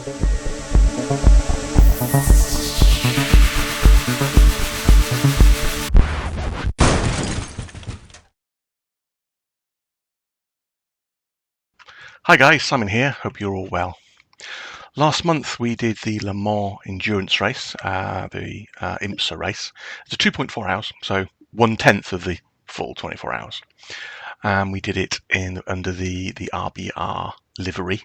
Hi guys, Simon here, hope you're all well. Last month we did the Le Mans Endurance Race, the IMSA race. It's a 2.4 hours, so 1/10 of the full 24 hours. And we did it under the RBR livery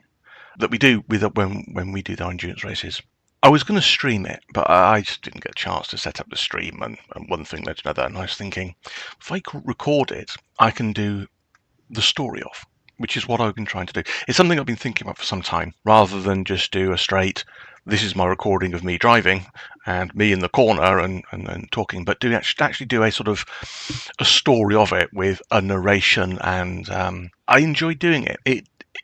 that we do with when we do our endurance races. I was going to stream it, but I just didn't get a chance to set up the stream, and one thing led to another, and I was thinking, if I record it, I can do the story off, which is what I've been trying to do. It's something I've been thinking about for some time, rather than just do a straight, this is my recording of me driving and me in the corner and talking, but do actually do a sort of a story of it with a narration, and I enjoy doing it.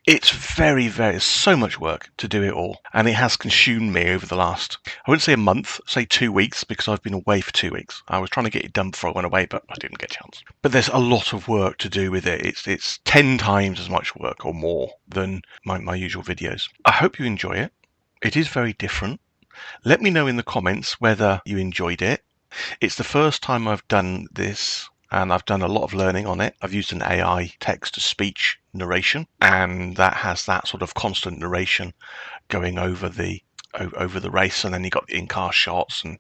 It's very, so much work to do it all, and it has consumed me over the last, I wouldn't say a month, say 2 weeks, because I've been away for 2 weeks. I was trying to get it done before I went away, but I didn't get a chance. But there's a lot of work to do with it. It's 10 times as much work or more than my usual videos. I hope you enjoy it. It is very different. Let me know in the comments whether you enjoyed it. It's the first time I've done this, and I've done a lot of learning on it. I've used an AI text-to-speech narration, and that has that sort of constant narration going over the race, and then you got the in-car shots and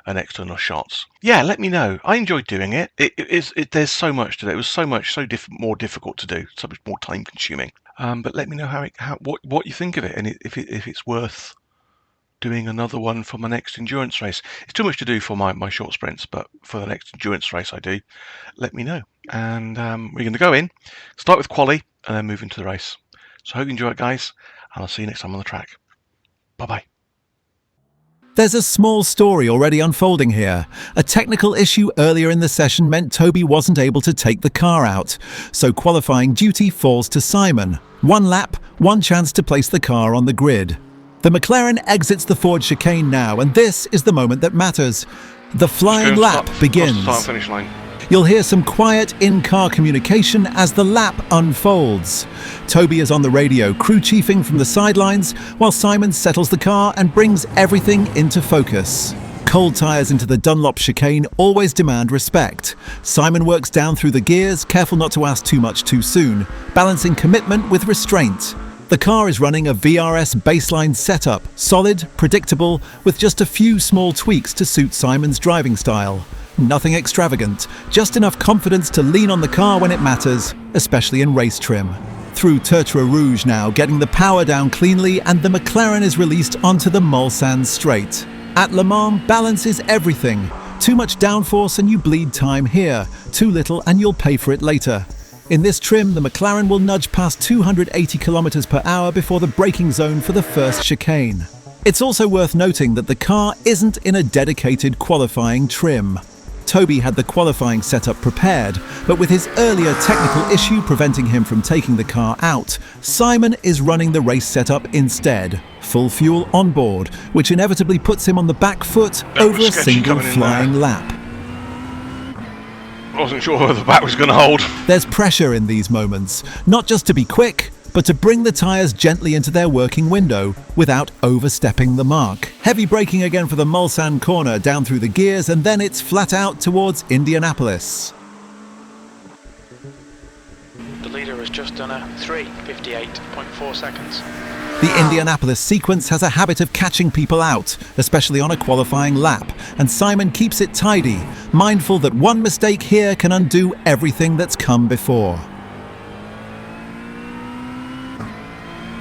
external shots. Yeah, let me know. I enjoyed doing it. There's so much to do. It was more difficult to do, so much more time-consuming. But let me know what you think of it, and if it's worth doing another one for my next endurance race. It's too much to do for my short sprints, but for the next endurance race I do, let me know. And we're going to go in, start with quali, and then move into the race. So I hope you enjoy it, guys, and I'll see you next time on the track. Bye-bye. There's a small story already unfolding here. A technical issue earlier in the session meant Toby wasn't able to take the car out, so qualifying duty falls to Simon. 1 lap, 1 chance to place the car on the grid. The McLaren exits the forward chicane now, and this is the moment that matters. The flying lap begins. Finish line. You'll hear some quiet in-car communication as the lap unfolds. Toby is on the radio, crew chiefing from the sidelines, while Simon settles the car and brings everything into focus. Cold tyres into the Dunlop chicane always demand respect. Simon works down through the gears, careful not to ask too much too soon, balancing commitment with restraint. The car is running a VRS baseline setup, solid, predictable, with just a few small tweaks to suit Simon's driving style. Nothing extravagant, just enough confidence to lean on the car when it matters, especially in race trim. Through Tertre Rouge now, getting the power down cleanly, and the McLaren is released onto the Mulsanne straight. At Le Mans, balance is everything. Too much downforce and you bleed time here. Too little and you'll pay for it later. In this trim, the McLaren will nudge past 280 km per hour before the braking zone for the first chicane. It's also worth noting that the car isn't in a dedicated qualifying trim. Toby had the qualifying setup prepared, but with his earlier technical issue preventing him from taking the car out, Simon is running the race setup instead. Full fuel on board, which inevitably puts him on the back foot over a single flying lap. I wasn't sure whether the back was going to hold. There's pressure in these moments, not just to be quick, but to bring the tyres gently into their working window without overstepping the mark. Heavy braking again for the Mulsanne corner down through the gears, and then it's flat out towards Indianapolis. The leader has just done a 3:58.4 seconds. The Indianapolis sequence has a habit of catching people out, especially on a qualifying lap, and Simon keeps it tidy, mindful that one mistake here can undo everything that's come before.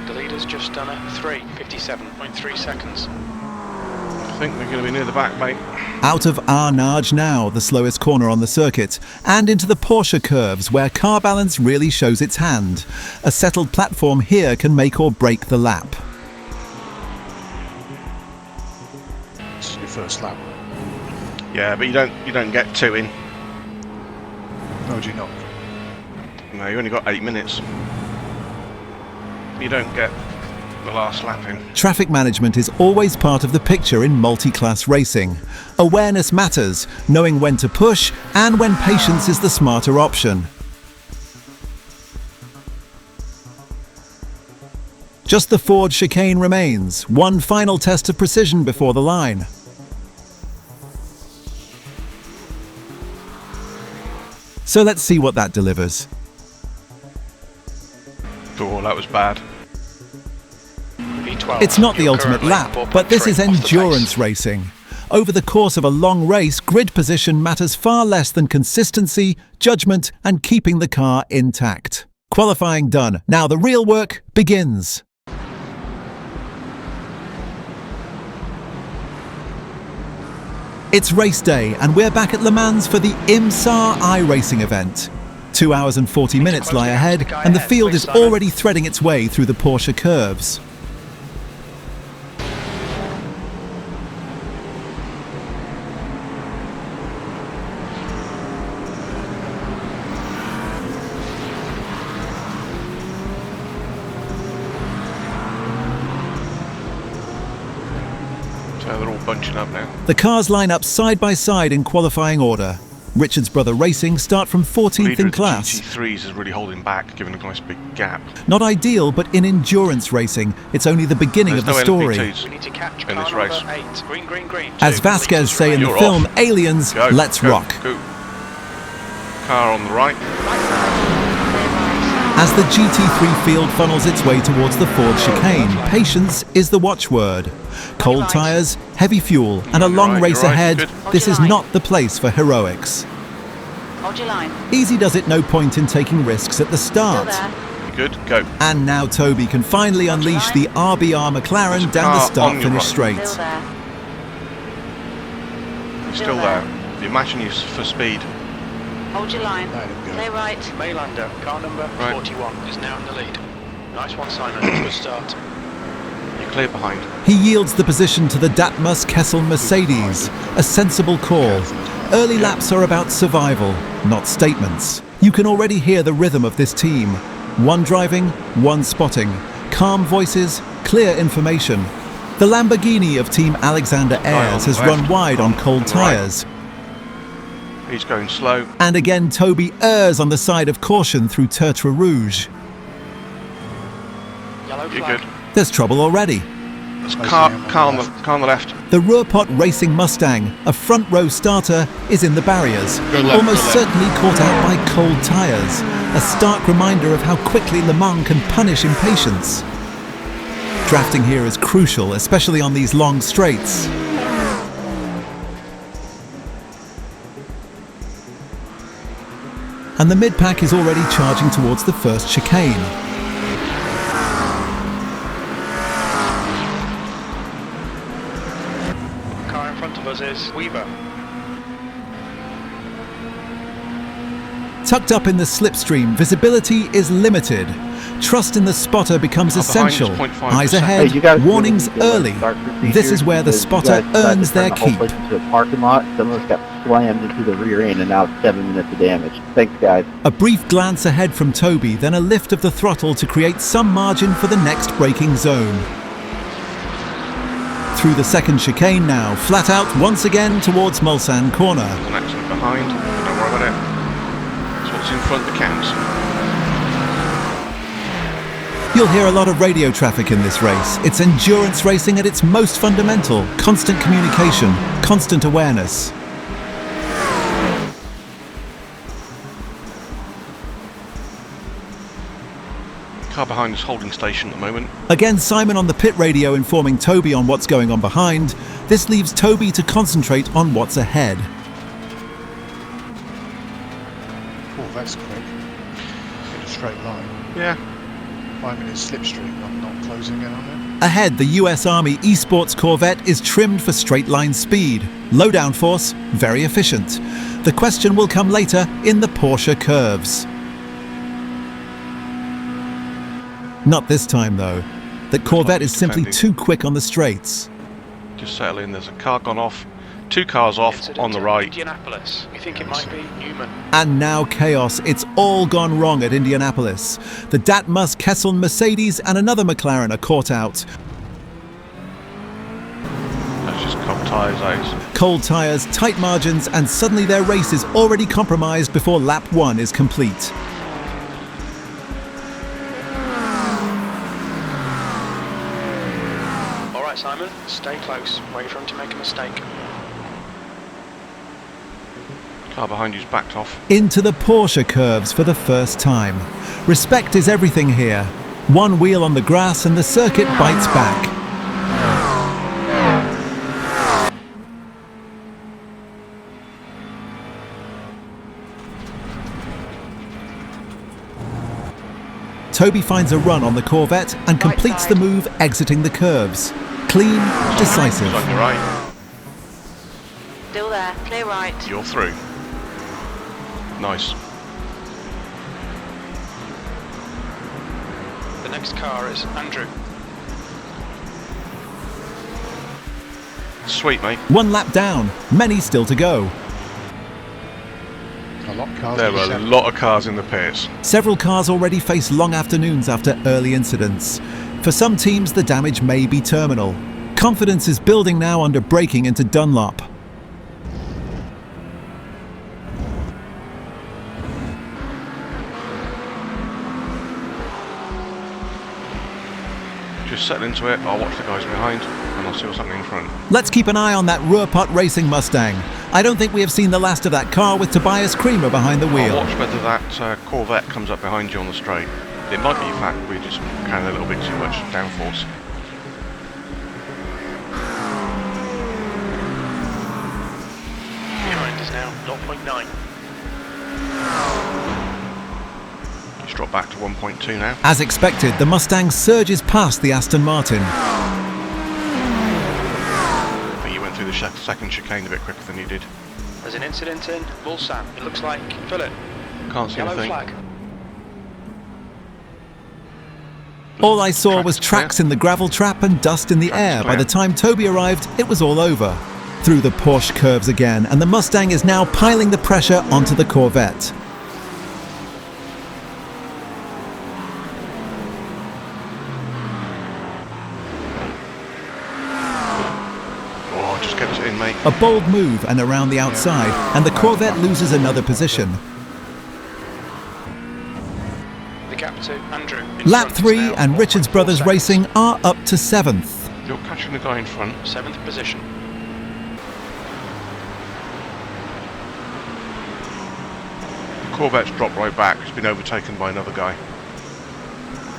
The leader's just done a 3:57.3 seconds. I think we're going to be near the back, mate. Out of Arnage now, the slowest corner on the circuit, and into the Porsche curves where car balance really shows its hand. A settled platform here can make or break the lap. It's your first lap. Yeah, but you don't get 2 in. No, do you not? No, you only got 8 minutes. You don't get the last lap in. Traffic management is always part of the picture in multi-class racing. Awareness matters, knowing when to push and when patience is the smarter option. Just the Ford chicane remains, one final test of precision before the line. So let's see what that delivers. Oh, that was bad. It's not the ultimate lap, but this is endurance racing. Over the course of a long race, grid position matters far less than consistency, judgment, and keeping the car intact. Qualifying done. Now the real work begins. It's race day, and we're back at Le Mans for the IMSA iRacing event. 2 hours and 40 minutes lie ahead, and the field is already threading its way through the Porsche curves. So they're all bunching up now. The cars line up side by side in qualifying order. Richards Brothers Racing start from 14th in class. GT3s is really holding back, giving a nice big gap. Not ideal, but in endurance racing, it's only the beginning of the story. LPTs We need to catch in this car race. number 8. Green, green, green. As 2 Vasquez meters say in the You're film off. Aliens, Go, let's go, rock. Go. Car on the right. As the GT3 field funnels its way towards the Ford chicane, patience is the watchword. Cold tyres, heavy fuel, and a long right, race you're right, ahead, good. this is not the place for heroics. Hold your line. Easy does it no point in taking risks at the Still start. there. Good, go. And now Toby can finally unleash the RBR McLaren down the start-finish straight. Still there. You're still there. The imagine you for speed. Hold your line. Let him go. Stay right. Maylander, car number Right. 41, is now in the lead. Nice one, Simon. Good start. You're clear behind. He yields the position to the Datmus Kessel Mercedes, a sensible call. Early laps are about survival, not statements. You can already hear the rhythm of this team. One driving, one spotting. Calm voices, clear information. The Lamborghini of Team Alexander Ayres has run wide on cold tyres. He's going slow. And again Toby errs on the side of caution through Tertre Rouge. Yellow You're flag. good. There's trouble already. There's car on the left. The Ruhrpott Racing Mustang, a front row starter, is in the barriers, almost certainly caught out by cold tyres. A stark reminder of how quickly Le Mans can punish impatience. Drafting here is crucial, especially on these long straights. And the mid-pack is already charging towards the first chicane. Car in front of us is Weaver. Tucked up in the slipstream, visibility is limited. Trust in the spotter becomes Now behind is essential. 0.5%. Eyes Hey, ahead, you guys warnings early. This is where the spotter earns their keep. The parking lot. Some of us got slammed into the rear end, and now it's 7 minutes of damage. Thanks, guys. A brief glance ahead from Toby, then a lift of the throttle to create some margin for the next braking zone. Through the second chicane now, flat out once again towards Mulsanne corner. There's an accident behind. Don't worry about it. It's what's in front that counts. You'll hear a lot of radio traffic in this race. It's endurance racing at its most fundamental. Constant communication, constant awareness. Car behind is holding station at the moment. Again, Simon on the pit radio informing Toby on what's going on behind. This leaves Toby to concentrate on what's ahead. Oh, that's quick. In a straight line. Yeah. 5 minutes slipstream. I'm not closing in on it. Ahead, the US Army eSports Corvette is trimmed for straight line speed. Low downforce, very efficient. The question will come later in the Porsche curves. Not this time though. The Corvette is simply too quick on the straights. Just settle in. There's a car gone off. 2 cars off Incident on the in right. Indianapolis. We think it might be Newman. And now chaos. It's all gone wrong at Indianapolis. The Datmus Kessel Mercedes and another McLaren are caught out. That's just cold tyres, Ace. Cold tyres, tight margins, and suddenly their race is already compromised before lap 1 is complete. Alright Simon, stay close. Wait for him to make a mistake. Car behind you's backed off. Into the Porsche curves for the first time. Respect is everything here. One wheel on the grass and the circuit bites back. Toby finds a run on the Corvette and completes the move exiting the curves. Clean, decisive. On your right. Still there. Clear right. You're through. Nice. The next car is Andrew. Sweet, mate. One lap down, many still to go. A lot of cars. There were a lot of cars in the pits. Several cars already face long afternoons after early incidents. For some teams, the damage may be terminal. Confidence is building now under braking into Dunlop. Just settle into it. I'll watch the guys behind and I'll see what's happening in front. Let's keep an eye on that Ruhrpott Racing Mustang. I don't think we have seen the last of that car with Tobias Creamer behind the wheel. I'll watch whether that Corvette comes up behind you on the straight. It might be in fact we're just carrying a little bit too much downforce. Behind is now 0.9. Just drop back to 1.2 now. As expected, the Mustang surges past the Aston Martin. I think you went through the second chicane a bit quicker than you did. There's an incident in Mulsanne. It looks like Philip. Can't see Yellow anything. flag. All I saw was tracks in the gravel trap and dust in the air. By the time Toby arrived, it was all over. Through the Porsche curves again, and the Mustang is now piling the pressure onto the Corvette. Oh, just get it in, mate. A bold move and around the outside, and the Corvette loses another position. The gap to Andrew. in Lap front is 3 now and Richards 0.4 Brothers seconds. Racing are up to 7th. You're catching the guy in front. 7th position. The Corvette's dropped right back. It's been overtaken by another guy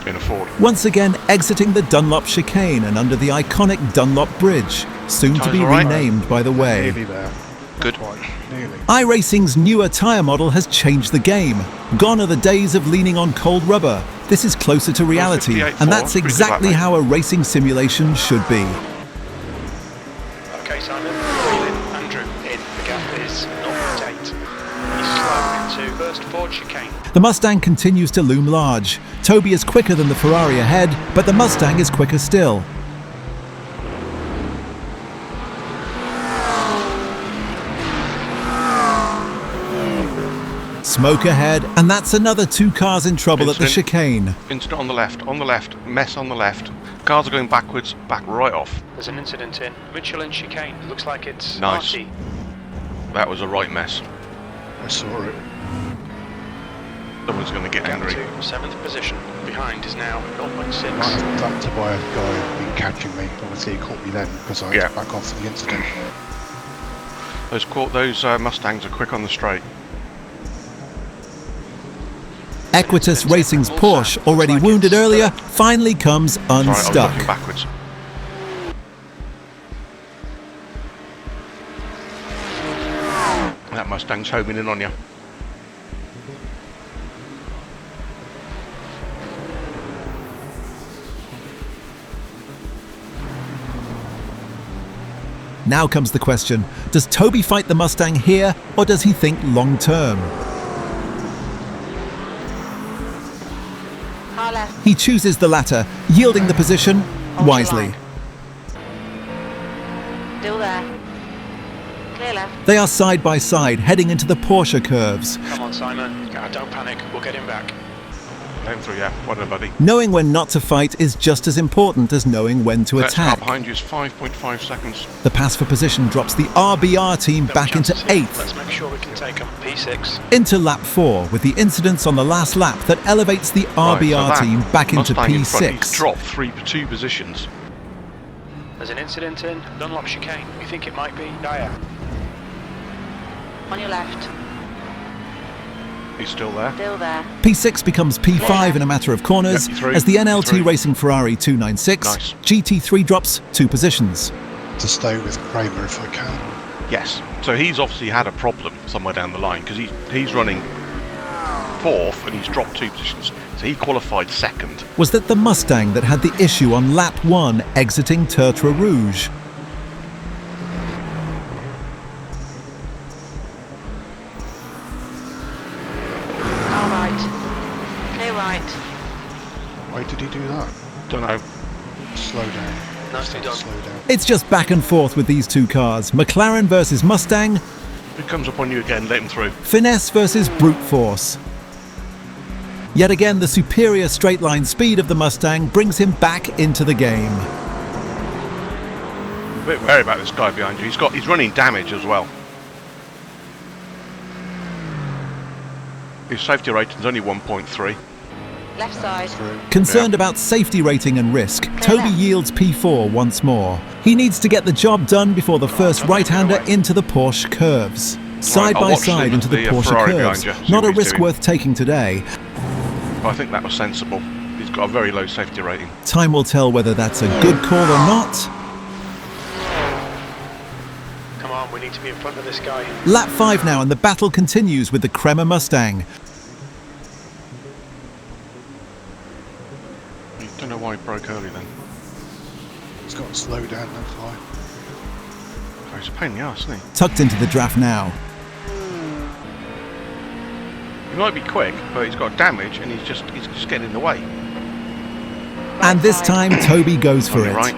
in a Ford. Once again exiting the Dunlop chicane and under the iconic Dunlop Bridge, soon to Time's be all right. renamed by the way. Nearly there. Good. Not quite. Nearly. iRacing's newer tyre model has changed the game. Gone are the days of leaning on cold rubber. This is closer to reality, 58.4, and that's pretty good exactly lap, mate. how a racing simulation should be. Okay, Simon. Wheel in. Andrew in. The gap is 0.8. He's slow into first Ford chicane. The Mustang continues to loom large. Toby is quicker than the Ferrari ahead, but the Mustang is quicker still. Smoke ahead, and that's another 2 cars in trouble at the Incident. chicane. Incident on the left, mess on the left. Cars are going backwards, back right off. There's an incident in Michelin chicane. It looks like it's Nice. Marty. That was a right mess. I saw it. Someone's going to get Gap angry. to 7th position. Behind is now 0.6. That Tobias guy been catching me. Obviously, he caught me then because I Yeah. had to back off for the incident. Those Mustangs are quick on the straight. Equitas Racing's Porsche, already wounded earlier, finally comes Sorry, I was unstuck. looking backwards. That Mustang's homing in on you. Now comes the question, does Toby fight the Mustang here, or does he think long term? Car left. He chooses the latter, yielding the position Hold your wisely. line. Still there. Clear left. They are side by side, heading into the Porsche curves. Come on, Simon. Don't panic. We'll get him back. Down through, yeah. Well done, buddy. Knowing when not to fight is just as important as knowing when to That car attack. behind you is 5.5 seconds. The pass for position drops the RBR team Little back into chances here. 8th. Let's make sure we can take him. P6. Into lap 4, with the incidents on the last lap that elevates the RBR Right, so that team back into Mustang in front, he's P6. dropped 2 positions. There's an incident in Dunlop chicane. We think it might be Dyer. On your left. He's still there. Still there. P6 becomes P5 in a matter of corners Yep, through. as the NLT Through. Racing Ferrari 296 Nice. GT3 drops 2 positions. To stay with Kramer if I can. Yes. So he's obviously had a problem somewhere down the line because he's running 4th and he's dropped 2 positions. So he qualified 2nd. Was that the Mustang that had the issue on lap 1 exiting Tertre Rouge? All right. Clear right. Why did he do that? Don't know. Slow down. Nicely done. Slow down. It's just back and forth with these two cars. McLaren versus Mustang, If he comes up on you again, let him through. finesse versus brute force. Yet again, the superior straight line speed of the Mustang brings him back into the game. I'm a bit wary about this guy behind you. He's running damage as well. His safety rating's only 1.3. Left side. Through. Concerned about safety rating and risk, Toby yields P4 once more. He needs to get the job done before the first right-hander into the Porsche curves. Side I'll by watch side the- into the the, Porsche Ferrari curves. behind you, see Not what a he's risk doing. worth taking today. I think that was sensible. He's got a very low safety rating. Time will tell whether that's a good call or not. Come on, we need to be in front of this guy. Lap 5 now, and the battle continues with the Kremer Mustang. I don't know why he broke early then. He's got to slow down, that's why. Oh, he's a pain in the arse, isn't he? Tucked into the draft now. He might be quick, but he's got damage and he's just getting in the way. And this time, Toby goes On for your it. right.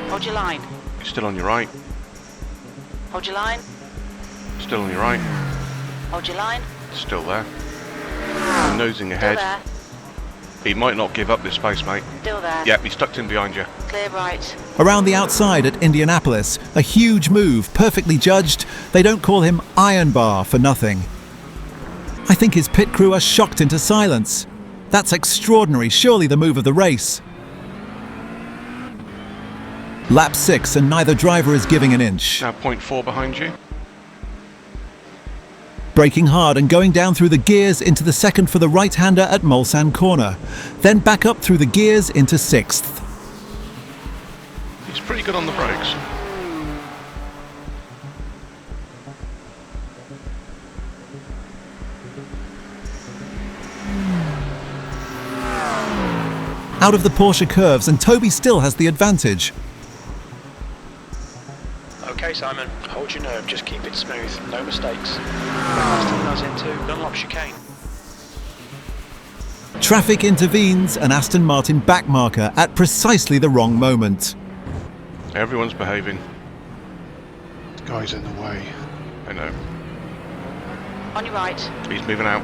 Hold your line. He's still on your right. Hold your line. Still on your right. Hold your line. Still there. Nosing Still ahead. there. He might not give up this space, mate. Still there. Yep, he's tucked in behind you. Clear right. Around the outside at Indianapolis, a huge move, perfectly judged. They don't call him Iron Bar for nothing. I think his pit crew are shocked into silence. That's extraordinary, surely the move of the race. Lap 6 and neither driver is giving an inch. Now 0.4 behind you. Braking hard and going down through the gears into the second for the right-hander at Mulsanne corner. Then back up through the gears into 6th. He's pretty good on the brakes. Out of the Porsche curves, and Toby still has the advantage. Okay, Simon, hold your nerve, just keep it smooth, no mistakes. Last time into Dunlop chicane. Traffic intervenes, an Aston Martin backmarker at precisely the wrong moment. Everyone's behaving. The guy's in the way. I know. On your right. He's moving out.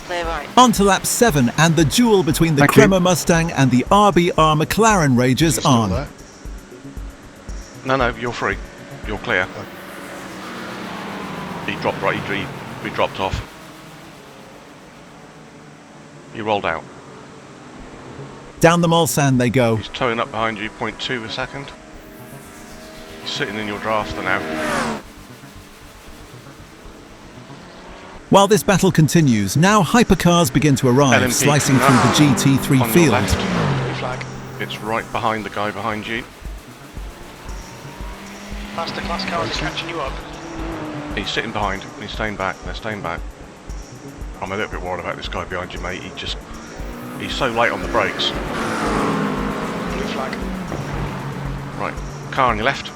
Clear right. On to lap 7, and the duel between the Thank you. Kremer Mustang and the RBR McLaren rages Still on. there. No, you're free. You're clear. He dropped right. He dropped off. He rolled out. Down the Mulsanne they go. He's towing up behind you, 0.2 a second. He's sitting in your drafter now. While this battle continues, now hypercars begin to arrive, LMP slicing now. through the GT3 On your field. left. Blue flag. It's right behind the guy behind you. Faster class cars are catching you up. He's sitting behind. He's staying back. They're staying back. I'm a little bit worried about this guy behind you, mate. He's so late on the brakes. Blue flag. Right. Car on your left.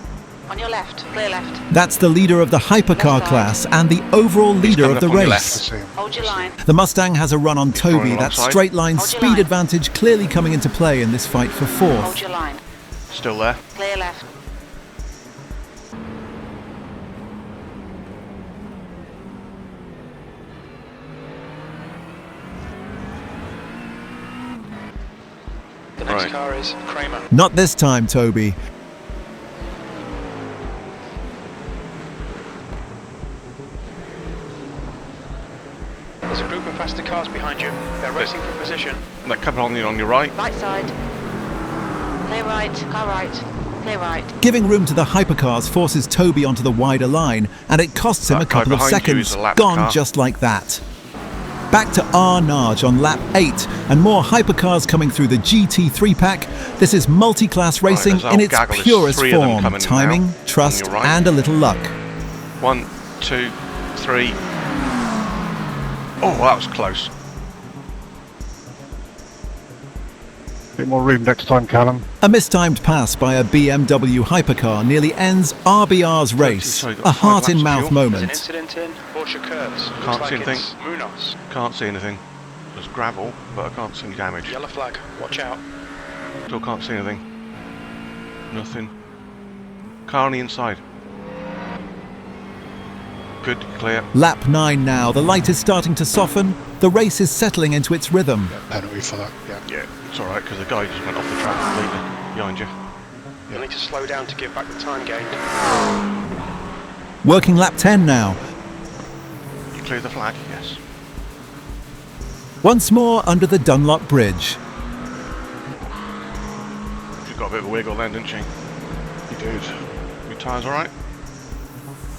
On your left. Clear left. That's the leader of the hypercar class and the overall leader coming of the up on your race. I left. see him. Hold your line. The Mustang has a run on Toby, coming that alongside. straight line Hold your speed line. advantage clearly coming into play in this fight for Hold 4th. your line. Still there. Clear left. The next Right. car is Kramer. Not this time, Toby. There's a group of faster cars behind you. They're racing for position. They're coming on you on your right. Right side. Clear right. Car right. Clear right. Giving room to the hypercars forces Toby onto the wider line, and it costs him That a couple guy of behind you is seconds. a lap Gone car. just like that. Back to R. Narge on lap 8, and more hypercars coming through the GT3 pack. This is multi-class racing there's in its Gaggle. There's purest 3 of them form. coming Timing, now. trust, On your right. and a little luck. 1, 2, 3. Oh, that was close. Bit more room next time, Callum. A mistimed pass by a BMW hypercar nearly ends RBR's race. Sorry, got A 5 heart-in-mouth laps of fuel. There's an moment. incident in Porsche curves. Can't Looks see like anything. it's Munoz. Can't see anything. There's gravel, but I can't see any damage. Yellow flag. Watch out. Still can't see anything. Nothing. Car on the inside. Good, clear. Lap 9 now. The light is starting to soften. The race is settling into its rhythm. Penalty for that, yeah. Yeah, it's alright because the guy just went off the track completely behind you. You'll need to slow down to give back the time gained. Working lap 10 now. You clear the flag? Yes. Once more under the Dunlop Bridge. She got a bit of a wiggle then, didn't she? You did. Your tyres alright?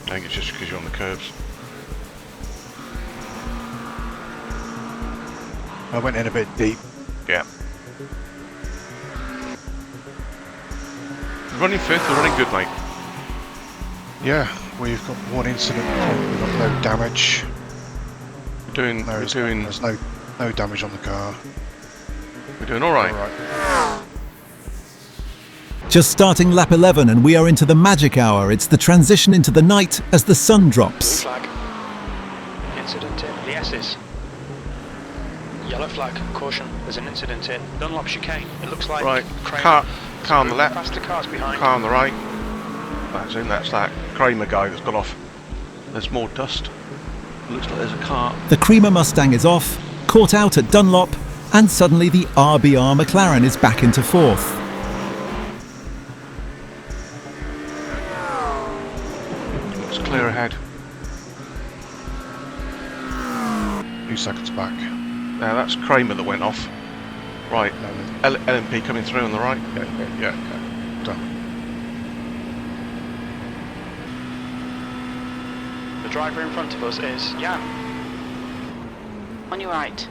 I think it's just because you're on the curbs. I went in a bit deep. Yeah. Running fifth, you're running good, mate. Yeah, we've got one incident, we've got no damage. We're doing There's no damage on the car. we're doing alright. Alright. Just starting lap 11 and we are into the magic hour. It's the transition into the night as the sun Blue drops. flag. Incident in the S's. Yellow flag. Caution. There's an incident in Dunlop chicane. It looks like Right, Kramer. car on the left, Faster cars behind. car on the right. That's that Kramer guy that's got off. There's more dust. Looks like there's a car. The Creamer Mustang is off, caught out at Dunlop, and suddenly the RBR McLaren is back into fourth. Looks clear ahead. 2 seconds back. Now that's Kramer that went off. Right, No, LMP coming through on the right. yeah. Done. The driver in front of us is Jan. On your right.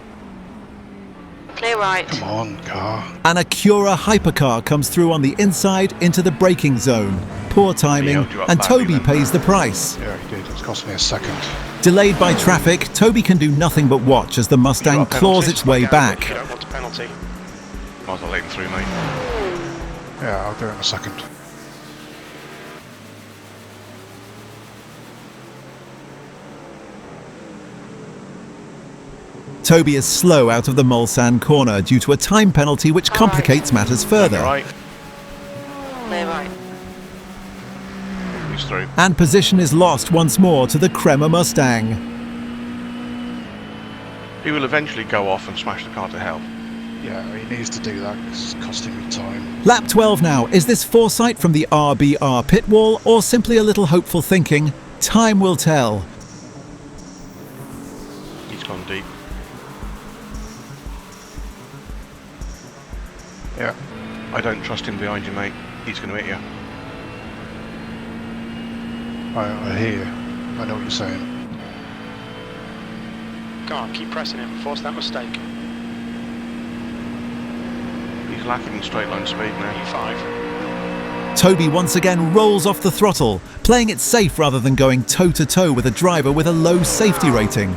Clear right. Come on, car. An Acura hypercar comes through on the inside into the braking zone. Poor timing, held you up and badly Toby then. pays the price. Yeah, he did. It's cost me a second. Delayed by traffic, Toby can do nothing but watch as the Mustang got a claws penalty? its way You back. don't want a penalty. Might as well let him through, mate. Yeah, I'll do it in a second. Toby is slow out of the Mulsanne corner due to a time penalty which complicates matters further. Right, Clear right. he's through. And position is lost once more to the Kremer Mustang. He will eventually go off and smash the car to hell. Yeah, he needs to do that because it's costing me time. Lap 12 now. Is this foresight from the RBR pit wall or simply a little hopeful thinking? Time will tell. He's gone deep. Yeah. I don't trust him behind you, mate. He's going to hit you. I hear you. I know what you're saying. Go on, keep pressing him. Force that mistake. He's lacking straight line speed now. E5. Toby once again rolls off the throttle, playing it safe rather than going toe-to-toe with a driver with a low safety rating.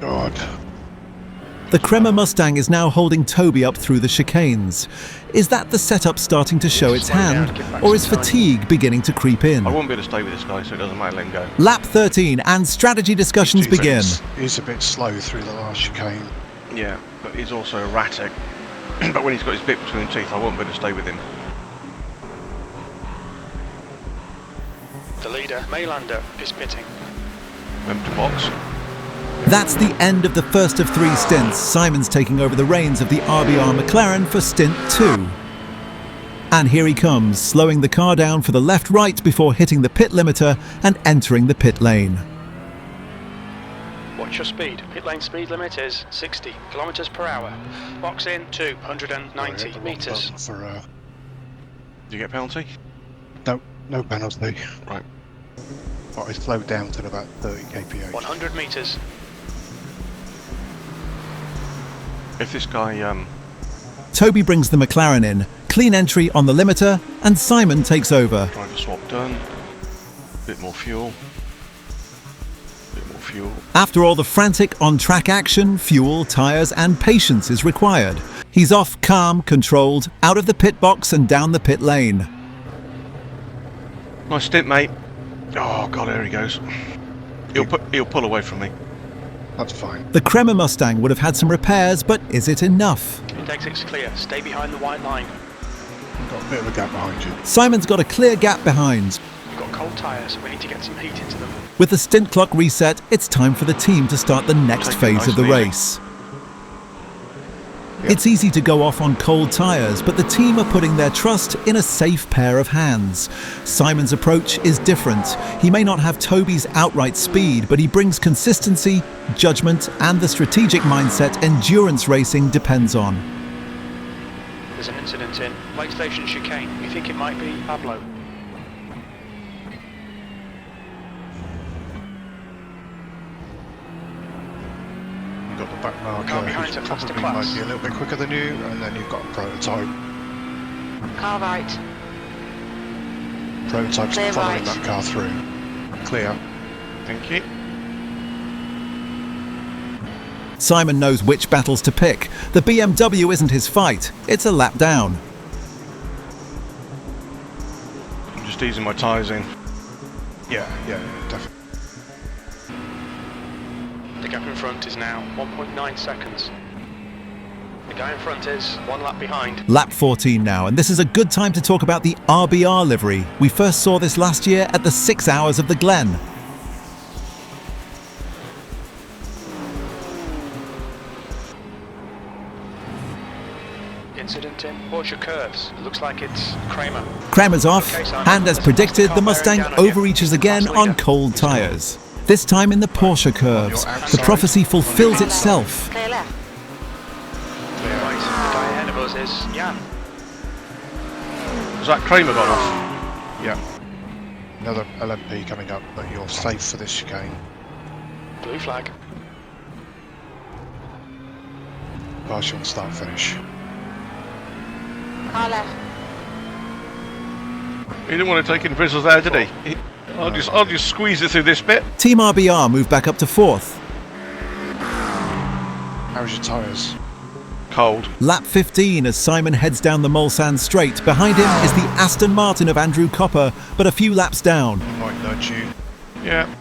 God. The Kremer Mustang is now holding Toby up through the chicanes. Is that the setup starting to show its Slow down, hand, get back or to is time. fatigue beginning to creep in? I won't be able to stay with this guy, so it doesn't matter, let him go. Lap 13 and strategy discussions Two begin. seconds. He's a bit slow through the last chicane. Yeah, but he's also erratic. But when he's got his bit between his teeth, I won't be able to stay with him. The leader, Maylander, is pitting. Empty box. That's the end of the first of 3 stints. Simon's taking over the reins of the RBR McLaren for stint 2. And here he comes, slowing the car down for the left-right before hitting the pit limiter and entering the pit lane. Watch your speed. Pit lane speed limit is 60 kilometers per hour. Box in 290 meters. For, Do you get a penalty? no penalty. Right. But I slowed down to about 30 kph. 100 meters. If this guy, Toby brings the McLaren in, clean entry on the limiter, and Simon takes over. driver swap done. Bit more fuel. Bit more fuel. After all the frantic on-track action, fuel, tyres and patience is required. He's off calm, controlled, out of the pit box and down the pit lane. Nice stint, mate. Oh god, here he goes. He'll pull away from me. That's fine. The Kremer Mustang would have had some repairs, but is it enough? Index is clear. Stay behind the white line. You've got a bit of a gap behind you. Simon's got a clear gap behind. We've got cold tyres. We need to get some heat into them. With the stint clock reset, it's time for the team to start the next Take it phase of the nice and race. It's easy to go off on cold tyres, but the team are putting their trust in a safe pair of hands. Simon's approach is different. He may not have Toby's outright speed, but he brings consistency, judgment, and the strategic mindset endurance racing depends on. There's an incident in Lake Station chicane. We think it might be Pablo. You've got the back marker, Car behind's a who's faster probably class. might be a little bit quicker than you, and then you've got a prototype. Car right. Prototype's Clear following right. that car through. Clear. Thank you. Simon knows which battles to pick. The BMW isn't his fight. It's a lap down. I'm just easing my tyres in. Yeah, definitely. The gap in front is now 1.9 seconds. The guy in front is one lap behind. Lap 14 now, and this is a good time to talk about the RBR livery. We first saw this last year at the 6 Hours of the Glen. Incident in Porsche curves. It looks like it's Kramer. Kramer's off, Okay, Simon. and as predicted, the Mustang overreaches again on cold tyres. This time in the Porsche curves. The prophecy fulfills itself. Clear left. Right, the guy ahead of us is Jan. Has that Kramer gone off? Yeah. Another LMP coming up, but you're safe for this chicane. Blue flag. Partial on start finish. Car left. He didn't want to take any prisoners there, did he? I'll just squeeze it through this bit. Team RBR move back up to 4th. How's your tyres? Cold. Lap 15 as Simon heads down the Mulsanne straight. Behind him is the Aston Martin of Andrew Copper, but a few laps down. He might nudge you. Yeah.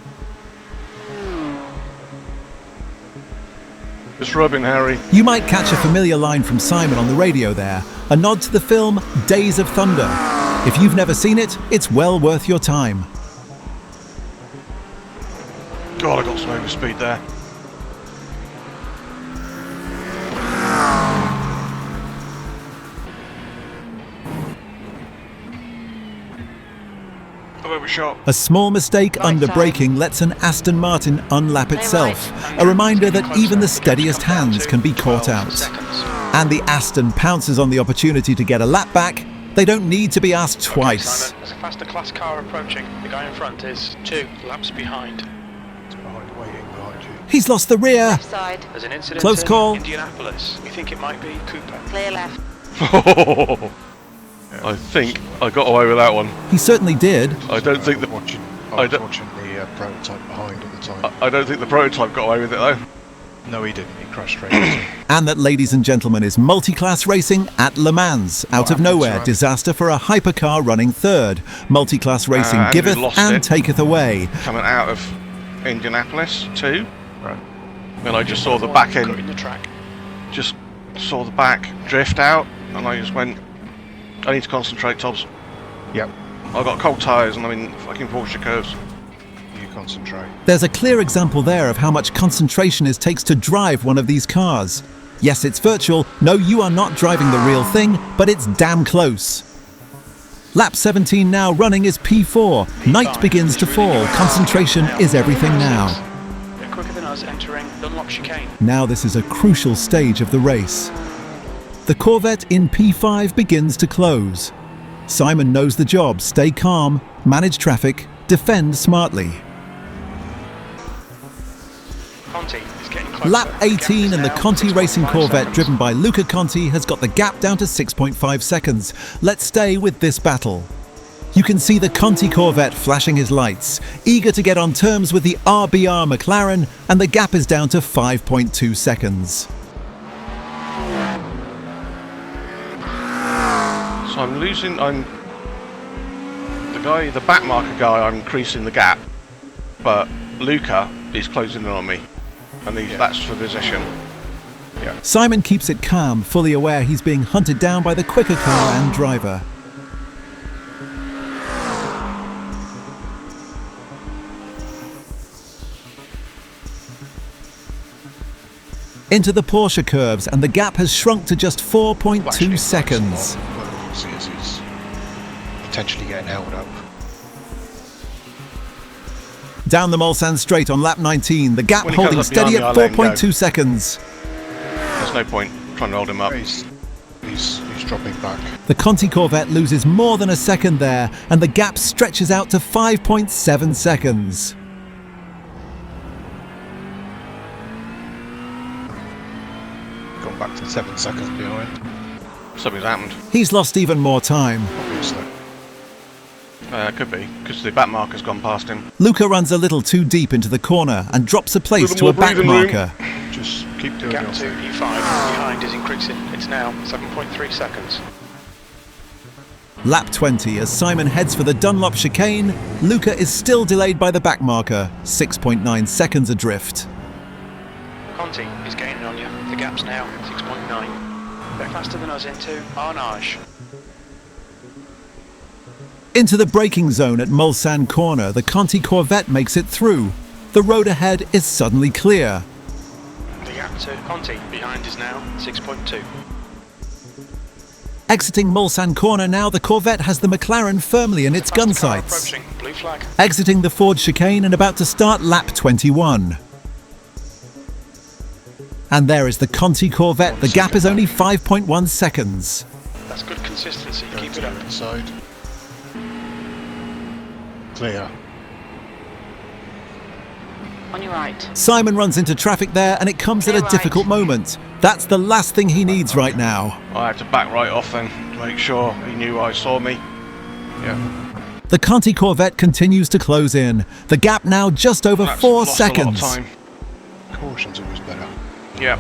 Just rubbing, Harry. You might catch a familiar line from Simon on the radio there, a nod to the film Days of Thunder. If you've never seen it, it's well worth your time. God, I got some overspeed there. I've overshot. A small mistake Right under side. braking lets an Aston Martin unlap itself, a reminder that even the steadiest hands can be caught out. And the Aston pounces on the opportunity to get a lap back. They don't need to be asked twice. Simon, there's a faster class car approaching. The guy in front is 2 laps behind. It's waiting behind you. He's lost the rear. Left side. There's an incident Close in call. Indianapolis. We think it might be Cooper. Clear left. I think I got away with that one. He certainly did. I don't think the I was don't- watching the prototype behind at the time. I don't think the prototype got away with it though. No, he didn't. He crashed straight into it. And that, ladies and gentlemen, is multi-class racing at Le Mans. Out of happens, nowhere, right? disaster for a hypercar running third. Multi-class racing Andrew giveth lost and it. taketh away. Coming out of Indianapolis too. Right. And I just saw the back Cutting end, the track. just saw the back drift out, and I just went, I need to concentrate, Tobbs. Yep. I've got cold tyres and I'm in fucking Porsche curves. You concentrate. There's a clear example there of how much concentration it takes to drive one of these cars. Yes, it's virtual. No, you are not driving the real thing, but it's damn close. Lap 17 now running is P4. Night begins to fall. Concentration is everything now. They're quicker than us entering Dunlop chicane. Now this is a crucial stage of the race. The Corvette in P5 begins to close. Simon knows the job. Stay calm, manage traffic, defend smartly. Conti is getting closer. Lap 18 and the Now Conti Racing 6.5 Corvette seconds. driven by Luca Conti has got the gap down to 6.5 seconds. Let's stay with this battle. You can see the Conti Corvette flashing his lights, eager to get on terms with the RBR McLaren, and the gap is down to 5.2 seconds. So I'm losing. The back marker guy. I'm increasing the gap, but Luca is closing in on me, and that's for position. Yeah. Simon keeps it calm, fully aware he's being hunted down by the quicker car and driver. Into the Porsche curves, and the gap has shrunk to just 4.2 seconds. What you see is he's potentially getting held up. Down the Mulsanne straight on lap 19, the gap When he holding comes up steady behind at me, I'll let him go. 4.2 seconds. There's no point trying to hold him up. He's dropping back. The Conti Corvette loses more than a second there, and the gap stretches out to 5.7 seconds. Gone back to 7 seconds behind, Something's happened. He's lost even more time. obviously. Could be because the back marker's gone past him. Luca runs a little too deep into the corner and drops a place to Little a more back breathing room. marker. Just keep doing Gap your to thing. E5 behind is increasing. It's now 7.3 seconds. Lap 20, as Simon heads for the Dunlop chicane, Luca is still delayed by the back marker, 6.9 seconds adrift. Conti is gaining on you. The gap's now 6.9. They're faster than us into Arnage. Into the braking zone at Mulsanne Corner, the Conti Corvette makes it through. The road ahead is suddenly clear. The gap to Conti behind is now 6.2. Exiting Mulsanne Corner now, the Corvette has the McLaren firmly in its gun Faster car sights. approaching. Blue flag. Exiting the Ford chicane and about to start lap 21. And there is the Conti Corvette. The gap is only 5.1 seconds. That's good consistency. Going Keep to it up. the inside. Clear. On your right. Simon runs into traffic there, and it comes at a Clear difficult right. moment. That's the last thing he needs right now. I had to back right off then to make sure he knew I saw me. Yeah. The Conti Corvette continues to close in. The gap now just over That's 4 lost seconds. A lot of time. Caution's always better. Yeah.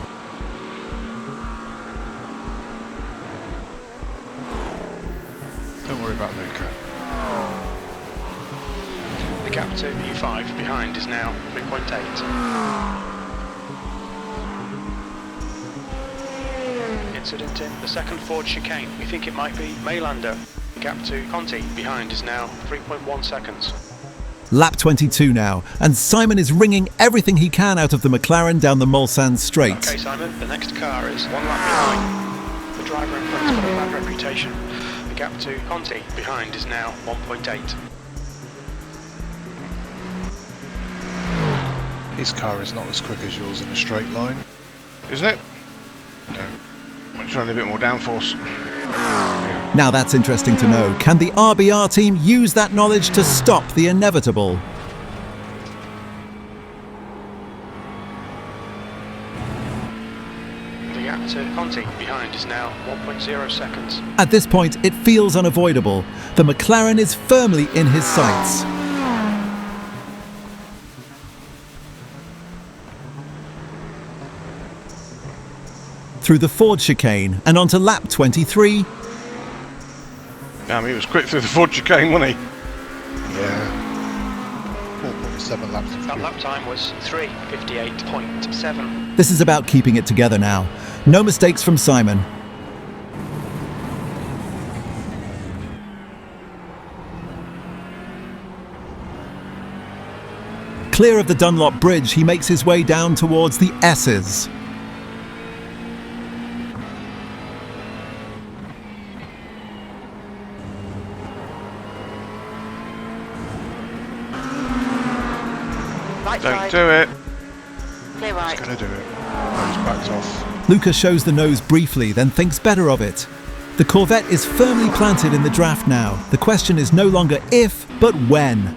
Don't worry about Luca. The gap to E5 behind is now 3.8. Incident in the second Ford chicane. We think it might be Maylander. The gap to Conti behind is now 3.1 seconds. Lap 22 now, and Simon is wringing everything he can out of the McLaren down the Mulsanne straight. Okay, Simon, the next car is 1 lap behind. The driver in front's got a bad reputation. The gap to Conti behind is now 1.8. His car is not as quick as yours in a straight line. Isn't it? No. I'm trying a bit more downforce. Now that's interesting to know. Can the RBR team use that knowledge to stop the inevitable? The gap to Conti behind is now 1.0 seconds. At this point, it feels unavoidable. The McLaren is firmly in his sights. Through the Ford chicane and onto lap 23, Damn, he was quick through the Ford chicane, wasn't he? Yeah. 4.7 laps of That fuel. lap time was 3:58.7. this is about keeping it together now. No mistakes from Simon. Clear of the Dunlop Bridge, he makes his way down towards the S's. Right Don't side. do it. Clear right. He's going to do it. No, he's backed off. Luca shows the nose briefly, then thinks better of it. The Corvette is firmly planted in the draft now. The question is no longer if, but when.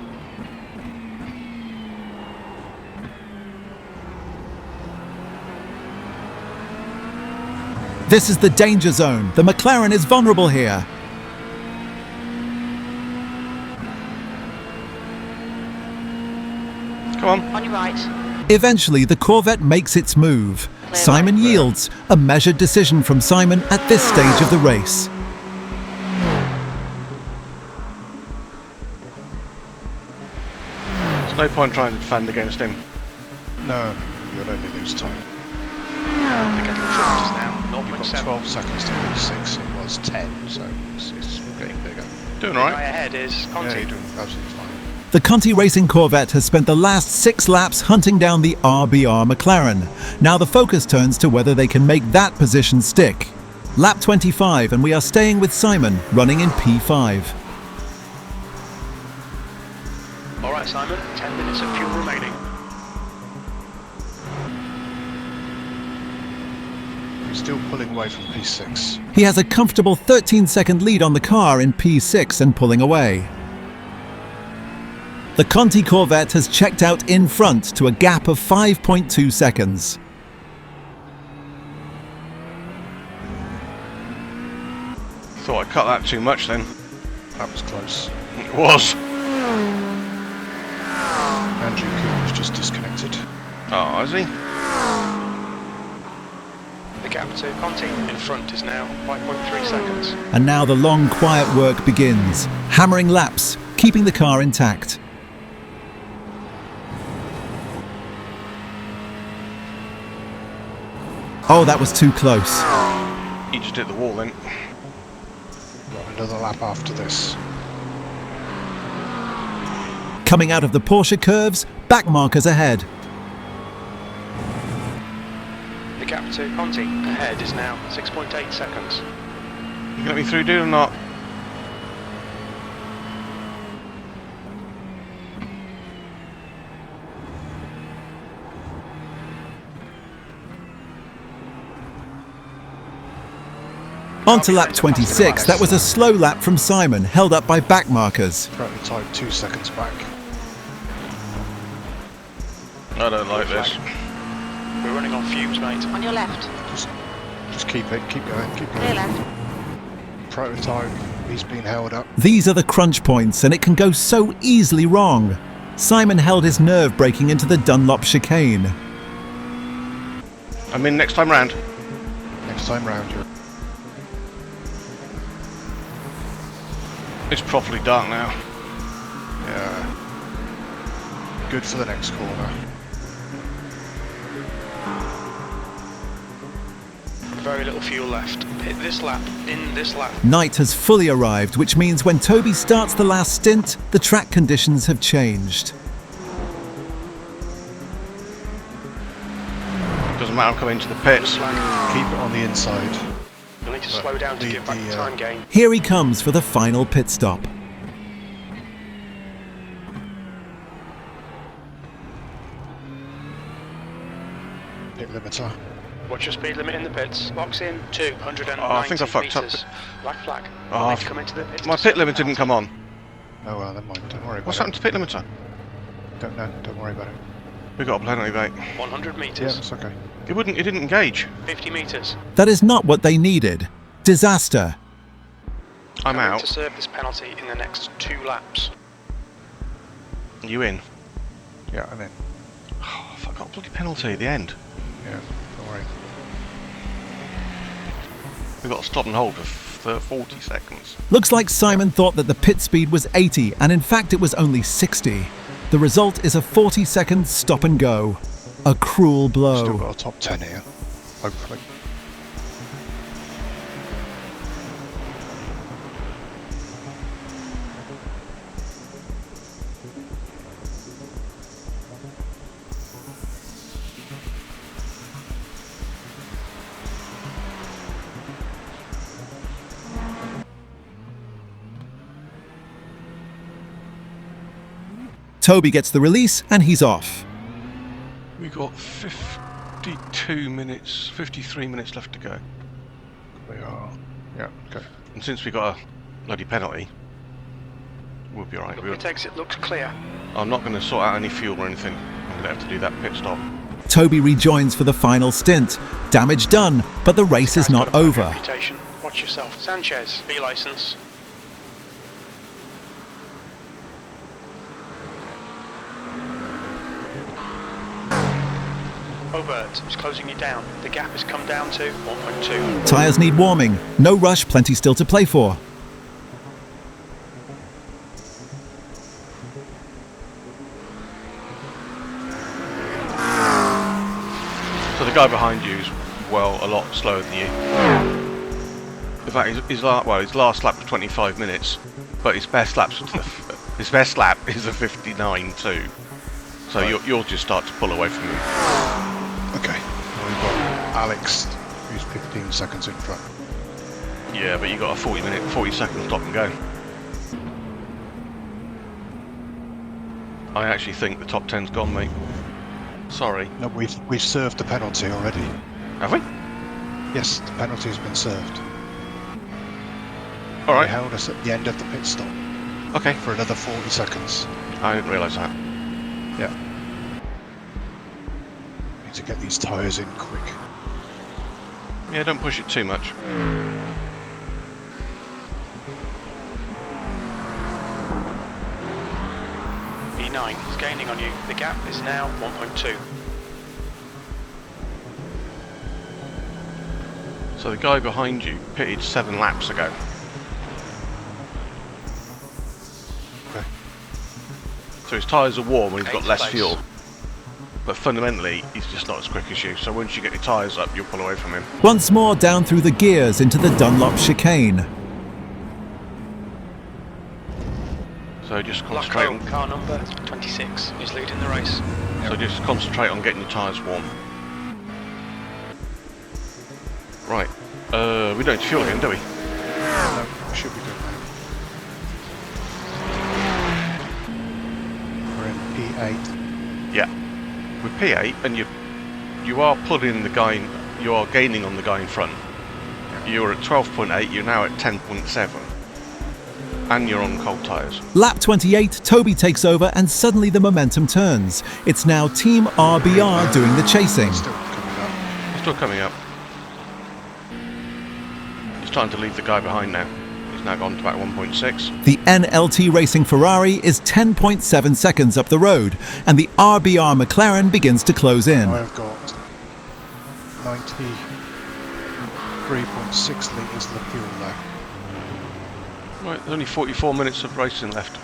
This is the danger zone. The McLaren is vulnerable here. Come on. On your right. Eventually, the Corvette makes its move. Simon yields, a measured decision from Simon at this stage of the race. There's no point trying to defend against him. No, you'll only lose time. The gap in front is now You've got 0.7. 12 seconds to P6. It was 10, so it's getting bigger. Doing The all guy right. ahead is Yeah, Conti. you're doing absolutely fine. The Conti Racing Corvette has spent the last 6 laps hunting down the RBR McLaren. Now the focus turns to whether they can make that position stick. Lap 25, and we are staying with Simon, running in P5. All right, Simon. 10 minutes of fuel remaining. He's still pulling away from P6. He has a comfortable 13-second lead on the car in P6 and pulling away. The Conti Corvette has checked out in front to a gap of 5.2 seconds. Thought I cut that too much then. That was close. It was. Andrew Cooper's just disconnected. Oh, is he? The gap to Conti in front is now 5.3 seconds. And now the long, quiet work begins. Hammering laps, keeping the car intact. Oh, that was too close. He just hit the wall then. Got another lap after this. Coming out of the Porsche curves, back markers ahead. The gap to Conti ahead is now 6.8 seconds. You gonna let me through, dude, or not? On to lap 26. That was a slow lap from Simon, held up by back markers. Prototype 2 seconds back. I don't like this. We're running on fumes, mate. On your left. Just keep it, keep going, keep Clear going. left. Prototype, he's been held up. These are the crunch points, and it can go so easily wrong. Simon held his nerve braking into the Dunlop chicane. I'm in next time round. Next time round, you're It's properly dark now. yeah. Good for the next corner. Very little fuel left. Hit this lap, in this lap. Night has fully arrived, which means when Toby starts the last stint, the track conditions have changed. Doesn't matter, I'm coming to the pits. Keep it on the inside. You'll need to slow down to give back the time gain. Here he comes for the final pit stop. Pit limiter. Watch your speed limit in the pits. Box in 290 Oh, I think I fucked up. meters. Black flag. Oh, You'll need to come into the pits My to pit serve limiter the didn't penalty. come on. Oh well, never mind. Don't worry about What's it. happened to pit limiter? Don't know. Don't worry about it. We got a penalty, mate. 100 Yeah, meters. that's okay. It didn't engage. 50 meters. That is not what they needed. Disaster. I'm Going out. to serve this penalty in the next 2 laps. You in? Yeah, I'm in. Oh, I got a bloody penalty at the end. Yeah, don't worry. We've got to stop and hold for 40 seconds. Looks like Simon thought that the pit speed was 80, and in fact it was only 60. The result is a 40-second stop and go. A cruel blow. Still got a top 10 here. Hopefully. Toby gets the release and he's off. We got 52 minutes, 53 minutes left to go. We are. Yeah, okay. And since we got a bloody penalty, we'll be alright. Look, it exit looks clear. I'm not going to sort out any fuel or anything. I'm going to have to do that pit stop. Toby rejoins for the final stint. Damage done, but the race is not over. Reputation. Watch yourself. Sanchez, B license. Obert is closing you down. The gap has come down to 1.2. Tyres need warming. No rush, plenty still to play for. So the guy behind you is, well, a lot slower than you. In fact, his last lap was 25 minutes, but his best lap is a 59.2. So Right. you'll just start to pull away from him. Okay. Well, we've got Alex, who's 15 seconds in front. Yeah, but you got a 40 second stop and go. I actually think the top 10's gone, mate. Sorry. No, we've served the penalty already. Have we? Yes, the penalty has been served. All They right. held us at the end of the pit stop Okay. for another 40 seconds. I didn't realise that. Yeah. Need to get these tyres in quick. Yeah, don't push it too much. E9 is gaining on you. The gap is now 1.2. So the guy behind you pitted 7 laps ago. Okay. So his tyres are warm and he's got Eighth less place. fuel. But fundamentally, he's just not as quick as you. So once you get your tyres up, you'll pull away from him. Once more down through the gears into the Dunlop chicane. So just concentrate Locko, on, car number 26, is leading the race. so just concentrate on getting your tyres warm. Right. We don't need to fuel again, do we? No, we should be good now. We're in P8. Yeah. With P8, and you are pulling the guy, you are gaining on the guy in front. You're at 12.8, you're now at 10.7. And you're on cold tyres. Lap 28, Toby takes over and suddenly the momentum turns. It's now Team RBR doing the chasing. Still coming up. Still coming up. He's trying to leave the guy behind now. He's now gone to about 1.6. The NLT Racing Ferrari is 10.7 seconds up the road, and the RBR McLaren begins to close in. I've got 93.6 litres of fuel now. Right, there's only 44 minutes of racing left.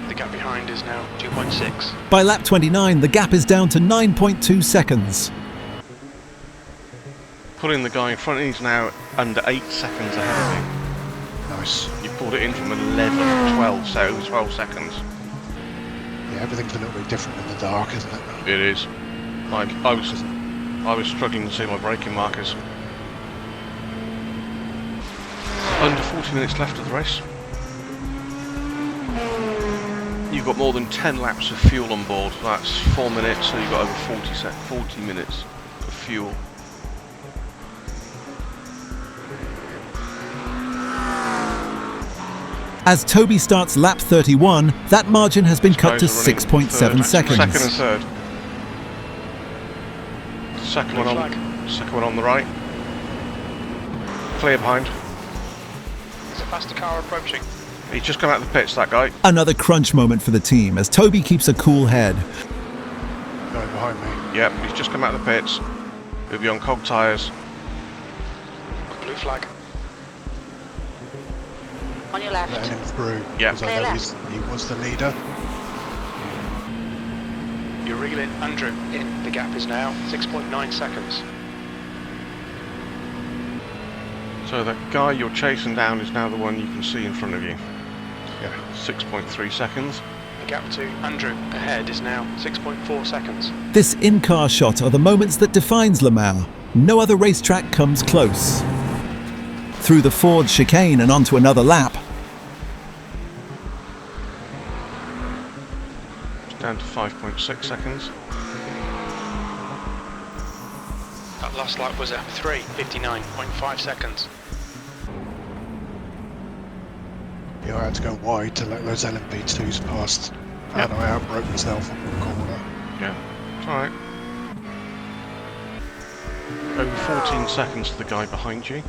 The gap behind is now 2.6. By lap 29, the gap is down to 9.2 seconds. Pulling the guy in front, he's now under 8 seconds ahead of you. Nice. You pulled it in from 11, 12, so it was 12 seconds. Yeah, everything's a little bit different in the dark, isn't it? It is. Like, I was struggling to see my braking markers. Under 40 minutes left of the race. You've got more than 10 laps of fuel on board. That's 4 minutes, so you've got over 40 minutes of fuel. As Toby starts lap 31, that margin has been cut to Guys are running 6.7 third. seconds. Second and third. Second one on the right. Clear behind. There's a faster car approaching. He's just come out of the pits, that guy. Another crunch moment for the team as Toby keeps a cool head. Going behind me. Yep, he's just come out of the pits. He'll be on cold tyres. Blue flag. On your Letting left. him through. Yeah. Because I Clear know left. he was the leader. You're reeling Andrew in. The gap is now 6.9 seconds. So the guy you're chasing down is now the one you can see in front of you. Yeah. 6.3 seconds. The gap to Andrew ahead is now 6.4 seconds. This in-car shot are the moments that defines Le Mans. No other racetrack comes close. Through the Ford chicane and onto another lap. down to 5.6 seconds. That last lap was at 3:59.5 seconds. Yeah, I had to go wide to let those LMP2s past. And I outbroke myself on the corner. Yeah, it's alright. Over 14 seconds to the guy behind you.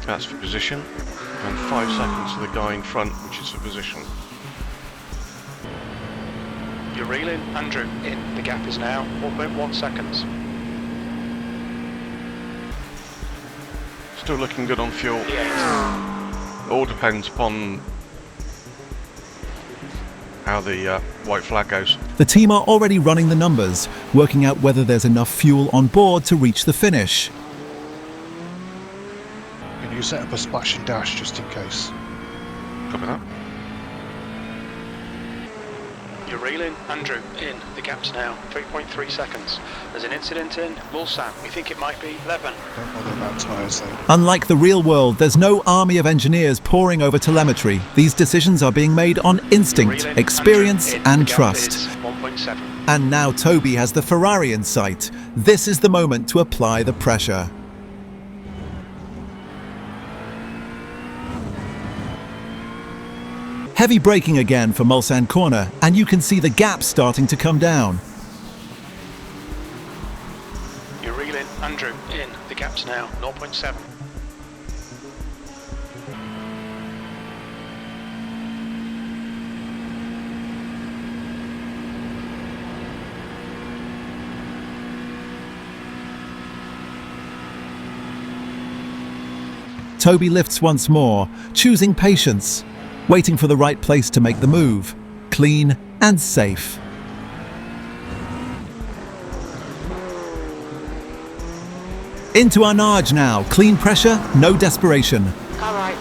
That's for position. And 5 seconds to the guy in front, which is for position. You're reeling, Andrew, in. The gap is now 4.1 seconds. Still looking good on fuel. P8. All depends upon how the white flag goes. The team are already running the numbers, working out whether there's enough fuel on board to reach the finish. Can you set up a splash and dash just in case? Copy that. You're reeling, Andrew, in. The gap's now 3.3 seconds. There's an incident in Mulsanne. We think it might be 11. Don't bother about tyres though. Unlike the real world, there's no army of engineers poring over telemetry. These decisions are being made on instinct, Reeling, experience Andrew, in. and The gap trust. is 1.7. And now Toby has the Ferrari in sight. This is the moment to apply the pressure. Heavy braking again for Mulsanne corner, and you can see the gap starting to come down. You're reeling, Andrew, in. The gap's now 0.7. Toby lifts once more, choosing patience, waiting for the right place to make the move. Clean and safe. Into Arnage now. Clean pressure, no desperation. Car right.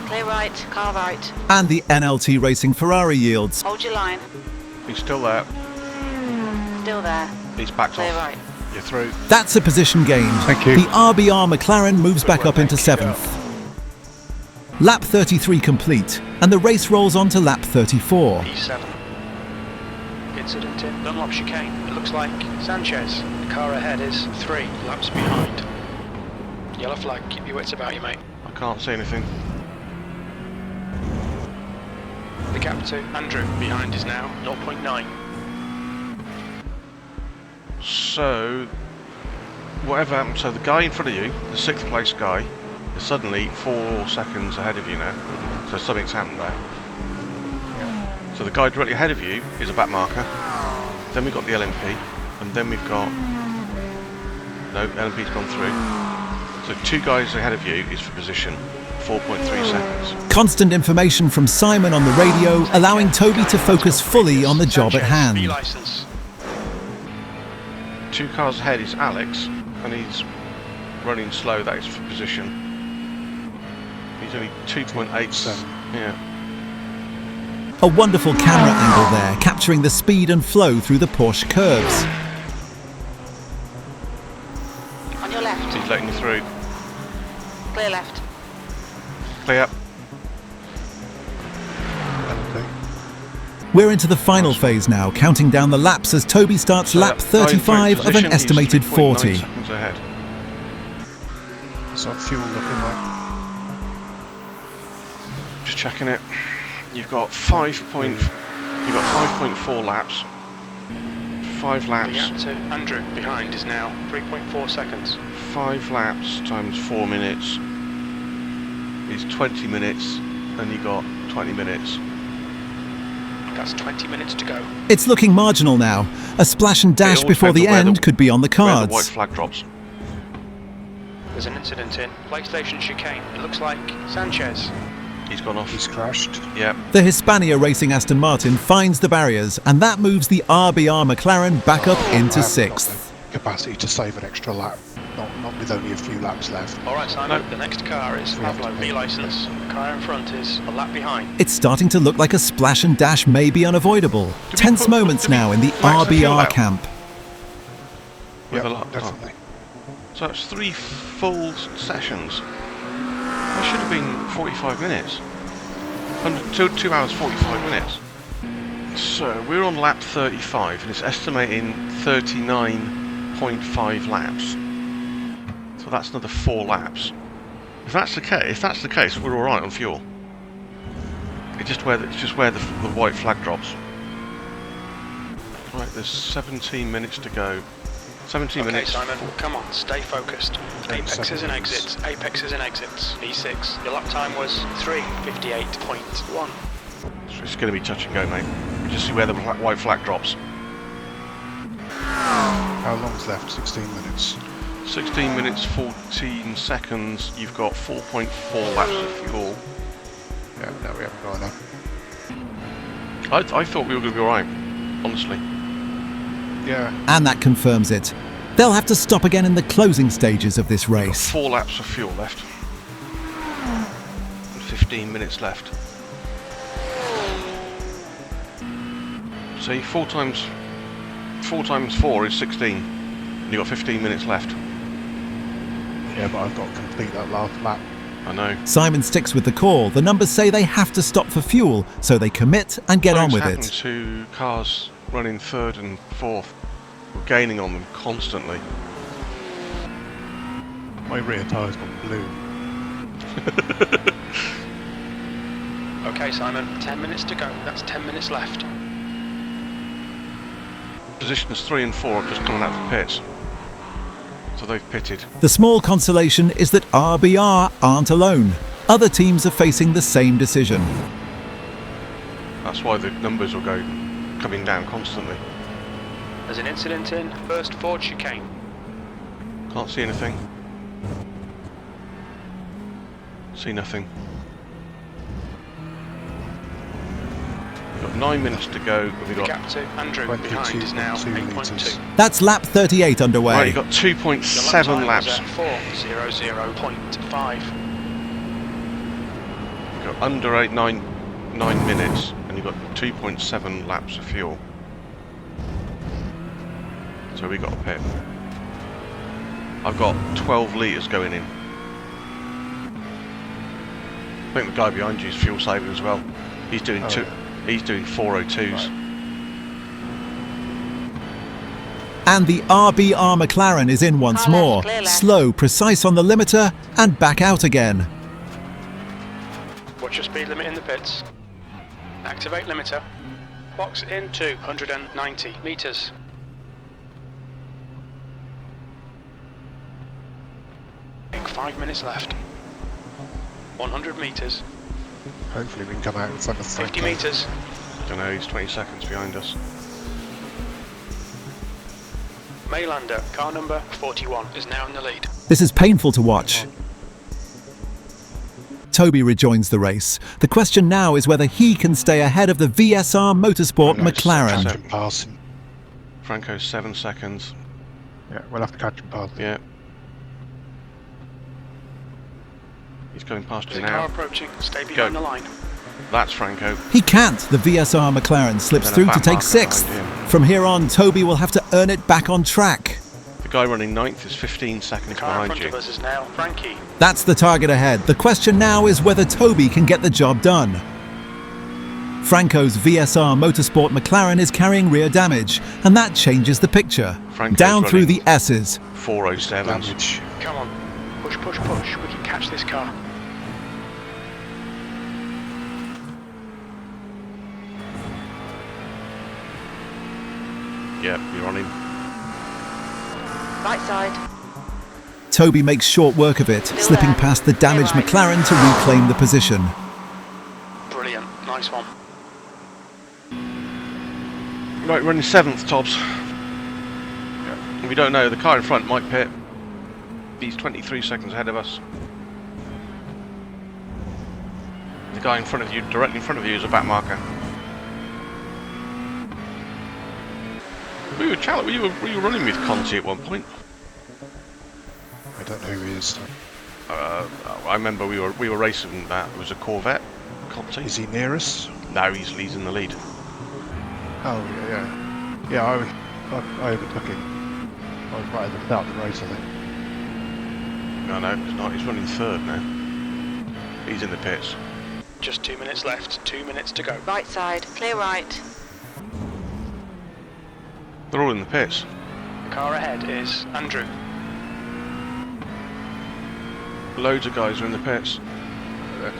Clear right, car right. And the NLT Racing Ferrari yields. Hold your line. He's still there. Still there. He's backed Clear off. right. You're through. That's a position gained. Thank you. The RBR McLaren moves back up into Thank you. 7th. Lap 33 complete, and the race rolls on to lap 34. P7. Incident in Dunlop chicane. It looks like Sanchez. The car ahead is 3 laps behind. Yellow flag. Keep your wits about you, mate. I can't see anything. The gap to Andrew behind is now 0.9. So, whatever happened, so the guy in front of you, the 6th place guy, is suddenly 4 seconds ahead of you now. So something's happened there. So the guy directly ahead of you is a back marker. Then we've got the LMP, and then we've got... No, LMP's gone through. So 2 guys ahead of you is for position, 4.3 seconds. Constant information from Simon on the radio, allowing Toby to focus fully on the job at hand. B-license. 2 cars ahead is Alex, and he's running slow, that is for position. He's only 2.87. Yeah. A wonderful camera angle there, capturing the speed and flow through the Porsche curves. On your left. He's letting you through. Clear left. Clear. Okay. We're into the final phase now, counting down the laps as Toby starts So lap that guy in front 35 of an position is estimated 3.9 40. seconds ahead. So fuel looking like Just checking it. You've got 5.4 laps. 5 The laps. gap to Andrew behind is now 3.4 seconds. 5 laps times 4 minutes is 20 minutes, and you got 20 minutes. That's 20 minutes to go. It's looking marginal now. A splash and dash all before the depends on where end could be on the Where the white cards. flag drops. There's an incident in PlayStation chicane. It looks like Sanchez. He's gone off. he's crashed. Yeah. The Hispania Racing Aston Martin finds the barriers, and that moves the RBR McLaren back up into I haven't got 6th. the capacity to save an extra lap. Not with only a few laps left. All right, Simon. No. The next car is We have to Pablo pay. B-license. The car in front is a lap behind. It's starting to look like a splash and dash may be unavoidable. we Tense put- moments did we now in the max the fuel RBR out? camp. With Yep, a lot. definitely. So that's 3 full sessions. That should have been 45 minutes. 2 hours 45 minutes. So we're on lap 35 and it's estimating 39.5 laps. So that's another 4 laps. If that's the case, we're all right on fuel. It's just where the white flag drops. Right, there's 17 minutes to go. 17 minutes. Okay, Simon, come on, stay focused. Apexes and exits, apexes and exits. E6. Your lap time was 3:58.1. So it's going to be touch and go, mate. We just see where the white flag drops. How long's left? 16 minutes. 16 minutes, 14 seconds. You've got 4.4 laps of fuel. Yeah, no, we haven't got enough. I thought we were going to be alright, honestly. Yeah. And that confirms it. They'll have to stop again in the closing stages of this We've got race. 4 laps of fuel left. And 15 minutes left. See, 4 times 4 is 16. And you've got 15 minutes left. Yeah, but I've got to complete that last lap. I know. Simon sticks with the call. The numbers say they have to stop for fuel, so they commit and get on with happened it. to cars running 3rd and 4th. We're gaining on them constantly. My rear tyre's gone blue. Okay, Simon, 10 minutes to go. That's 10 minutes left. Positions 3 and 4 are just coming out of the pits. So they've pitted. The small consolation is that RBR aren't alone. Other teams are facing the same decision. That's why the numbers will go coming down constantly. There's an incident in first Ford chicane. Can't see anything. See nothing. We've got 9 minutes to go. We've The got gap to Andrew behind is now 22.2 8.2. metres. That's lap 38 underway. right. You've got Your 2.7 lap time laps. was at 4:00.5. You've got under 9 minutes, and you've got 2.7 laps of fuel. So we got a pit. I've got 12 litres going in. I think the guy behind you is fuel saving as well. He's doing Oh, two. yeah. He's doing 402s. Right. And the RBR McLaren is in once Car left, more. clear left. Slow, precise on the limiter, and back out again. Watch your speed limit in the pits. Activate limiter. Box in 290 metres. I think 5 minutes left. 100 metres. Hopefully we can come out in front of 50 Franco. metres. I don't know. He's 20 seconds behind us. Maylander, car number 41, is now in the lead. This is painful to watch. Toby rejoins the race. The question now is whether he can stay ahead of the VSR Motorsport No, it's McLaren. Catch him, pass him. Franco's 7 seconds. Yeah, we'll have to catch him, pass him. Yeah. He's going past There's you a car now. approaching, stay behind the line. That's Franco. He can't. The VSR McLaren slips Then a through to back take marker 6th. behind him. From here on, Toby will have to earn it back on track. The guy running 9th is 15 The seconds car in behind front you. of us is now Frankie. That's the target ahead. The question now is whether Toby can get the job done. Franco's VSR Motorsport McLaren is carrying rear damage, and that changes the picture. Franco's Down through running the S's. 407s. Damage. Come on, push, push, push. We can catch this car. Yep, you're on him. Right side. Toby makes short work of it, slipping there. past the damaged Right. McLaren to reclaim the position. Brilliant, nice one. Right, running 7th, Tobbs. We don't know. The car in front might pit. He's 23 seconds ahead of us. The guy in front of you, directly in front of you, is a back marker. We were running with Conti at one point. I don't know who he is. I remember we were racing that. It was a Corvette. Conti. Is he near us? No, he's in the lead. Oh, yeah. Yeah, I overtook him. I was right at the start of the race, I think. No, it's not. He's running 3rd now. He's in the pits. Just 2 minutes left, 2 minutes to go. Right side. Clear right. They're all in the pits. The car ahead is Andrew. Loads of guys are in the pits.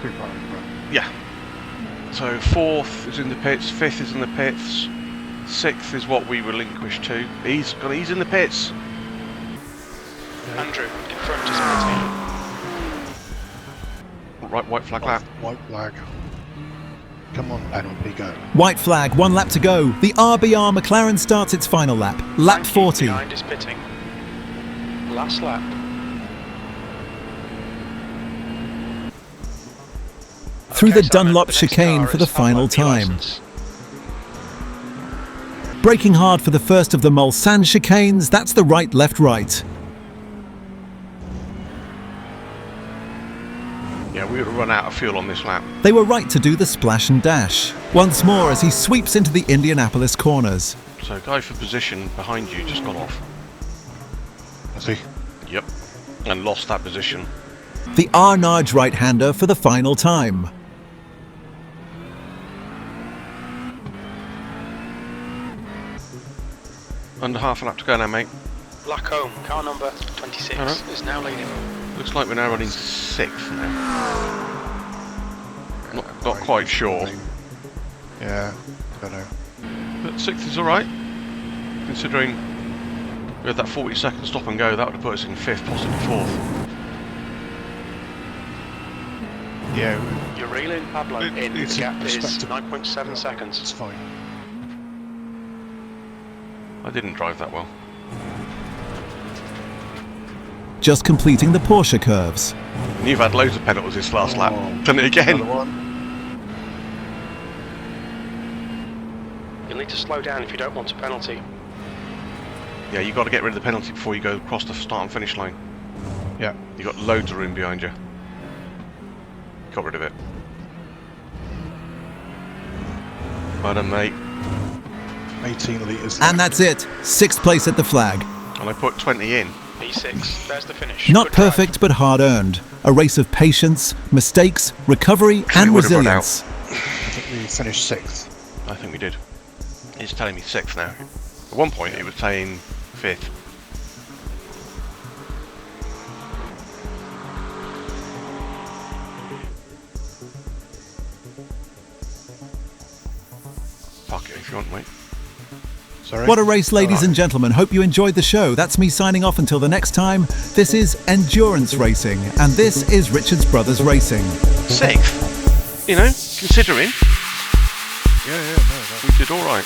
Cooper, right. Yeah. So 4th is in the pits, 5th is in the pits, 6th is what we relinquished to. He's in the pits. Andrew in front is pitting. Right, white flag lap. White flag. Come on, penalty, go. White flag, 1 lap to go. The RBR McLaren starts its final lap. Lap 40. Behind is pitting. Last lap. Through the Okay, Simon, Dunlop the next chicane car for the is final Outlaw time. license. Braking hard for the first of the Mulsanne chicanes, that's the right, left, right. Yeah, we would have run out of fuel on this lap. They were right to do the splash and dash. Once more as he sweeps into the Indianapolis corners. So guy for position behind you just got off. Has he? Yep. And lost that position. The Arnage right-hander for the final time. Under half a lap to go now, mate. Blackcomb, car number 26, Alright. is now leading. Looks like we're now running 6th now. Not quite sure, Yeah, don't know. but 6th is alright. Considering we had that 40-second stop and go, that would have put us in 5th, possibly 4th. Yeah, You're reeling Pablo in, the it's gap is respectable. 9.7 it's seconds. fine. I didn't drive that well. Just completing the Porsche curves. And you've had loads of penalties this last lap. Oh, Done it again. Another one. You'll need to slow down if you don't want a penalty. Yeah, you got to get rid of the penalty before you go across the start and finish line. Yeah. You got loads of room behind you. Got rid of it. Well done, mate. 18 litres. And that's it. 6th place at the flag. And I put 20 in. P6, there's the finish. Not Good drive. perfect, but hard-earned. A race of patience, mistakes, recovery and would have run resilience. I think we finished 6th. I think we did. It's telling me 6th now. At one point it was saying 5th. Fuck it if you want, mate. Sorry? What a race, ladies and gentlemen. Hope you enjoyed the show. That's me signing off until the next time. This is Endurance Racing, and this is Richards Brothers Racing. 6th? You know, considering Yeah, no. we did alright.